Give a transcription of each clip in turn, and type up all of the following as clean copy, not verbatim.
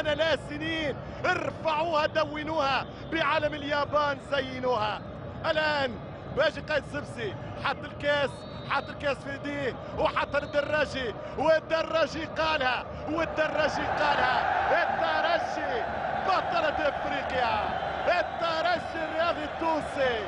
لنا لا سنين، ارفعوها دونوها بعلم اليابان زينوها. الآن باجي قايد سبسي حط الكاس في يديه وحط الدراجي، والدراجي قالها الترجي بطلة افريقيا، الترجي الرياضي التونسي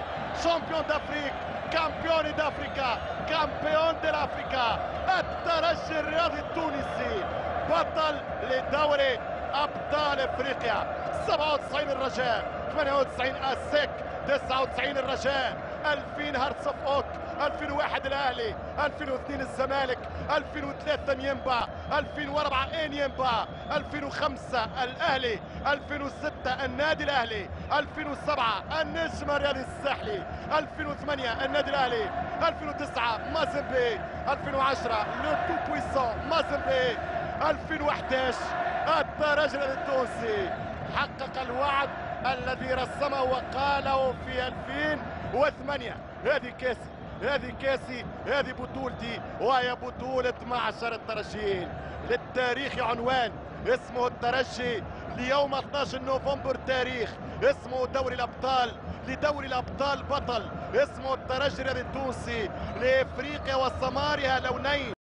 شامبيون دافريك، كامبيون دافريكا، كامبيون دي افريكا. الترجي الرياضي التونسي بطل لدوري ابطال افريقيا. 97 الرجاء، 98 اسك، 99 الرجاء، 2000 هارتس اوف اوك، 2001 الاهلي، 2002 الزمالك، 2003 نيمبا، 2004 انيمبا، 2005 الاهلي، 2006 النادي الاهلي، 2007 النجم الرياضي الساحلي، 2008 النادي الاهلي، 2009 مازيمبي، 2010 لو تو بويسون مازيمبي، 2011 الترجي التونسي حقق الوعد الذي رسمه وقاله في 2008. هذه كاسي، هذه بطولتي، وهي بطولة معشر الترجيين. للتاريخ عنوان اسمه الترجي ليوم 12 نوفمبر، تاريخ اسمه دوري الأبطال، لدوري الأبطال بطل اسمه الترجي التونسي، لإفريقيا وسمارها لونين.